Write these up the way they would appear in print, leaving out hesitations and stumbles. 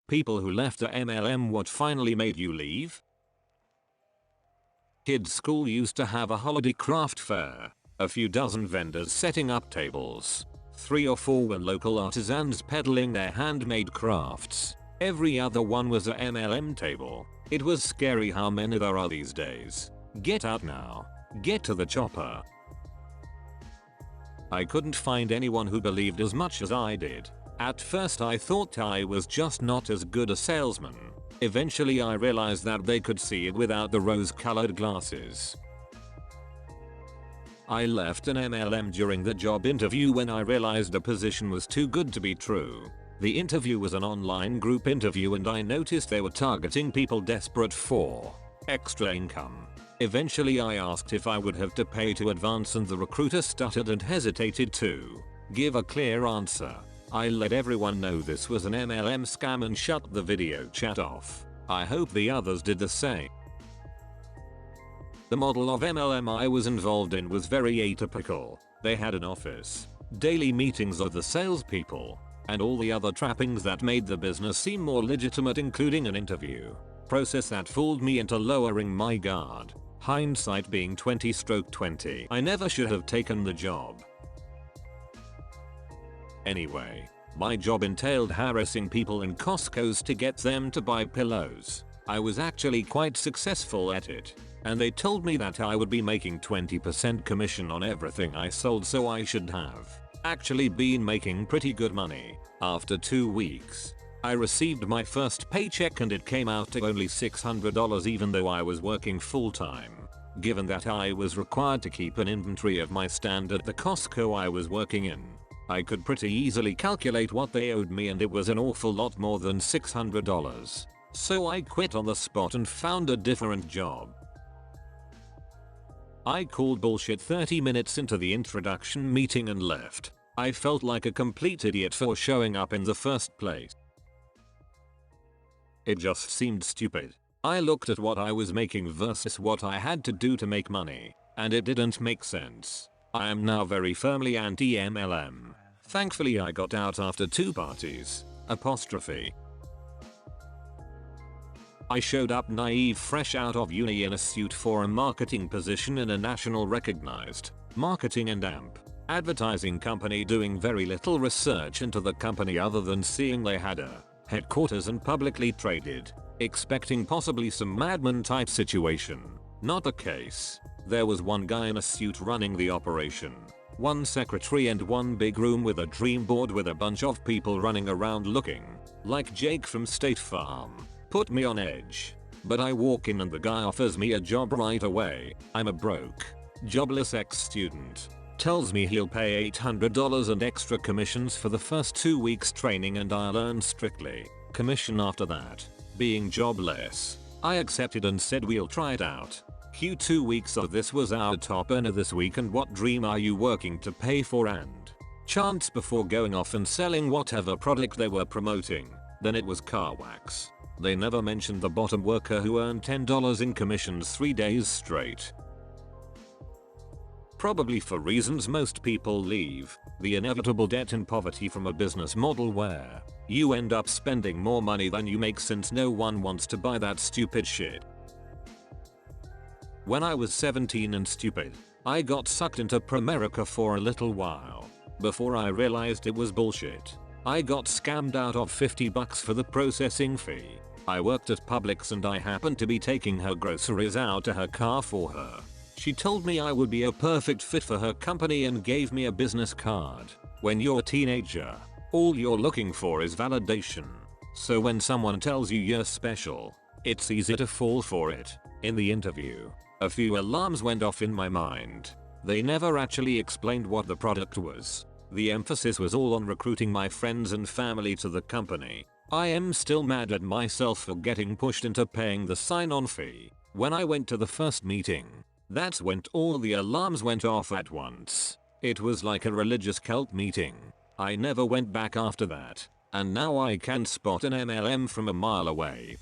People who left the MLM, what finally made you leave? Kids' school used to have a holiday craft fair. A few dozen vendors setting up tables. 3 or 4 were local artisans peddling their handmade crafts. Every other one was a MLM table. It was scary how many there are these days. Get out now. Get to the chopper. I couldn't find anyone who believed as much as I did. At first I thought I was just not as good a salesman. Eventually I realized that they could see it without the rose-colored glasses. I left an MLM during the job interview when I realized a position was too good to be true. The interview was an online group interview and I noticed they were targeting people desperate for extra income. Eventually I asked if I would have to pay to advance and the recruiter stuttered and hesitated to give a clear answer. I let everyone know this was an MLM scam and shut the video chat off. I hope the others did the same. The model of MLM I was involved in was very atypical. They had an office, daily meetings of the salespeople, and all the other trappings that made the business seem more legitimate, including an interview process that fooled me into lowering my guard. Hindsight being 20/20. I never should have taken the job. Anyway, my job entailed harassing people in Costco's to get them to buy pillows. I was actually quite successful at it, and they told me that I would be making 20% commission on everything I sold, so I should have actually been making pretty good money. After 2 weeks, I received my first paycheck and it came out to only $600 even though I was working full time. Given that I was required to keep an inventory of my stand at the Costco I was working in, I could pretty easily calculate what they owed me and it was an awful lot more than $600. So I quit on the spot and found a different job. I called bullshit 30 minutes into the introduction meeting and left. I felt like a complete idiot for showing up in the first place. It just seemed stupid. I looked at what I was making versus what I had to do to make money, and it didn't make sense. I am now very firmly anti-MLM. Thankfully I got out after 2 parties. I showed up naive, fresh out of uni in a suit for a marketing position in a national recognized marketing and advertising company, doing very little research into the company other than seeing they had a headquarters and publicly traded, expecting possibly some madman type situation. Not the case. There was one guy in a suit running the operation, one secretary and one big room with a dream board with a bunch of people running around looking like Jake from State Farm. Put me on edge. But I walk in and the guy offers me a job right away. I'm a broke, jobless ex-student. Tells me he'll pay $800 and extra commissions for the first 2 weeks training and I'll earn strictly commission after that. Being jobless, I accepted and said we'll try it out. Q2 weeks of this was our top earner this week, and what dream are you working to pay for and chance before going off and selling whatever product they were promoting. Then it was car wax. They never mentioned the bottom worker who earned $10 in commissions 3 days straight. Probably for reasons most people leave, the inevitable debt and poverty from a business model where you end up spending more money than you make since no one wants to buy that stupid shit. When I was 17 and stupid, I got sucked into Promerica for a little while. Before I realized it was bullshit, I got scammed out of $50 for the processing fee. I worked at Publix and I happened to be taking her groceries out to her car for her. She told me I would be a perfect fit for her company and gave me a business card. When you're a teenager, all you're looking for is validation. So when someone tells you you're special, it's easy to fall for it. In the interview, a few alarms went off in my mind. They never actually explained what the product was. The emphasis was all on recruiting my friends and family to the company. I am still mad at myself for getting pushed into paying the sign-on fee. When I went to the first meeting, that's when all the alarms went off at once. It was like a religious cult meeting. I never went back after that, and now I can spot an MLM from a mile away.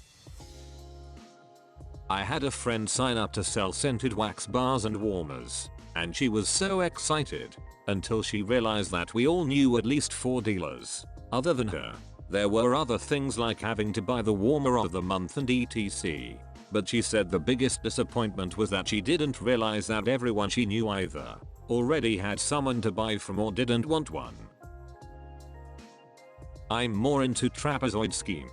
I had a friend sign up to sell scented wax bars and warmers, and she was so excited until she realized that we all knew at least 4 dealers other than her. There were other things like having to buy the warmer of the month and etc. But she said the biggest disappointment was that she didn't realize that everyone she knew either already had someone to buy from or didn't want one. I'm more into trapezoid scheme.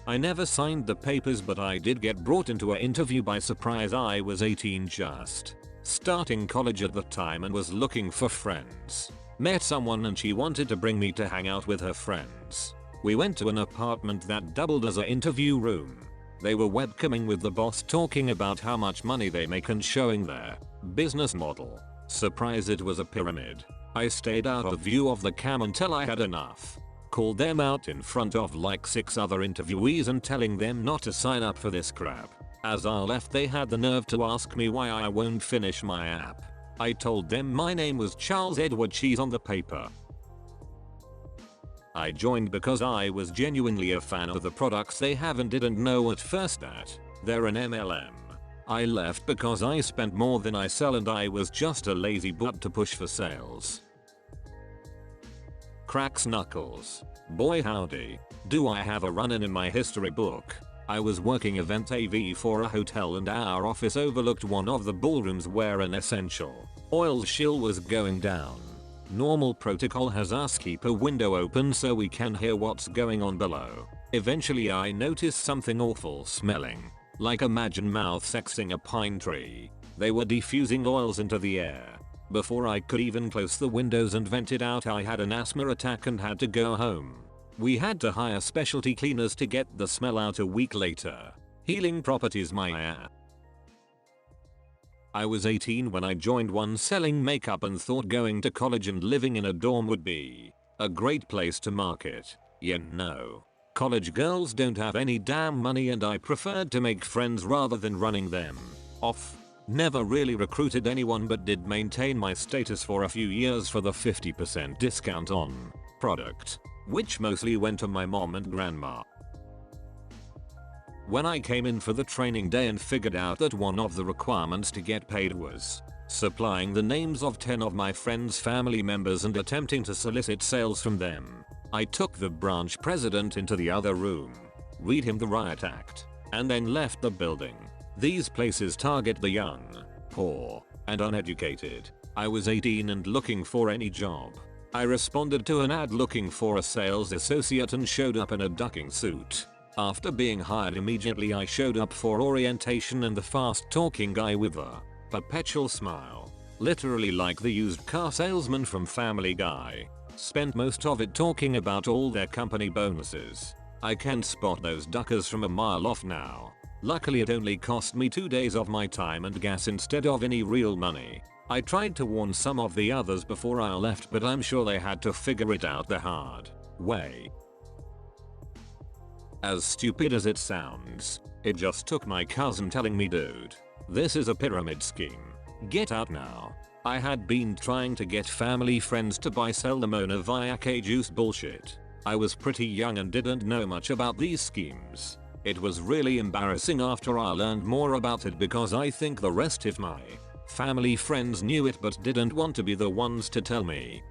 I never signed the papers, but I did get brought into an interview by surprise. I was 18, just starting college at the time, and was looking for friends. Met someone and she wanted to bring me to hang out with her friends. We went to an apartment that doubled as an interview room. They were webcamming with the boss, talking about how much money they make and showing their business model. Surprise, it was a pyramid. I stayed out of view of the cam until I had enough. Called them out in front of like 6 other interviewees and telling them not to sign up for this crap. As I left, they had the nerve to ask me why I won't finish my app. I told them my name was Charles Edward Cheese on the paper. I joined because I was genuinely a fan of the products they have and didn't know at first that they're an MLM. I left because I spent more than I sell and I was just a lazy butt to push for sales. Cracks knuckles. Boy howdy, do I have a run-in in my history book. I was working event AV for a hotel and our office overlooked one of the ballrooms where an essential oil shill was going down. Normal protocol has us keep a window open so we can hear what's going on below. Eventually I noticed something awful smelling. Like imagine mouth sexing a pine tree. They were diffusing oils into the air. Before I could even close the windows and vent it out, I had an asthma attack and had to go home. We had to hire specialty cleaners to get the smell out a week later. Healing properties, my ass. I was 18 when I joined one selling makeup and thought going to college and living in a dorm would be a great place to market. No. College girls don't have any damn money and I preferred to make friends rather than running them off. Never really recruited anyone but did maintain my status for a few years for the 50% discount on product, which mostly went to my mom and grandma. When I came in for the training day and figured out that one of the requirements to get paid was supplying the names of 10 of my friends' family members and attempting to solicit sales from them, I took the branch president into the other room, read him the riot act, and then left the building. These places target the young, poor, and uneducated. I was 18 and looking for any job. I responded to an ad looking for a sales associate and showed up in a ducking suit. After being hired immediately, I showed up for orientation and the fast talking guy with a perpetual smile, literally like the used car salesman from Family Guy, spent most of it talking about all their company bonuses. I can spot those duckers from a mile off now. Luckily it only cost me 2 days of my time and gas instead of any real money. I tried to warn some of the others before I left, but I'm sure they had to figure it out the hard way. As stupid as it sounds, it just took my cousin telling me, dude, this is a pyramid scheme. Get out now. I had been trying to get family friends to buy sell them owner via K-juice bullshit. I was pretty young and didn't know much about these schemes. It was really embarrassing after I learned more about it because I think the rest of my family friends knew it but didn't want to be the ones to tell me.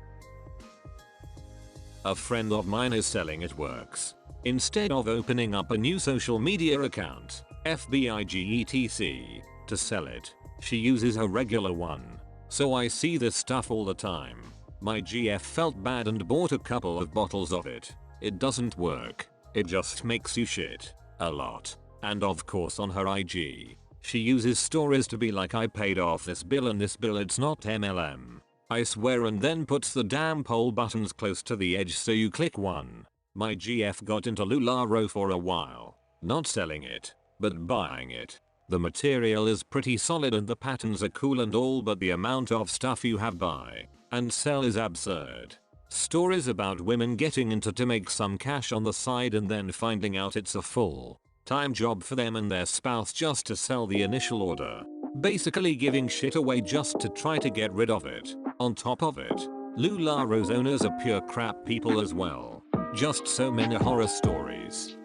A friend of mine is selling it works. Instead of opening up a new social media account, FBIGETC, to sell it, she uses a regular one. So I see this stuff all the time. My GF felt bad and bought a couple of bottles of it. It doesn't work. It just makes you shit. A lot. And of course on her IG, she uses stories to be like, I paid off this bill and this bill, it's not MLM. I swear, and then puts the damn poll buttons close to the edge so you click one. My GF got into LuLaRoe for a while. Not selling it, but buying it. The material is pretty solid and the patterns are cool and all, but the amount of stuff you have buy and sell is absurd. Stories about women getting into to make some cash on the side and then finding out it's a full-time job for them and their spouse just to sell the initial order. Basically giving shit away just to try to get rid of it. On top of it, LuLaRoe's owners are pure crap people as well. Just so many horror stories.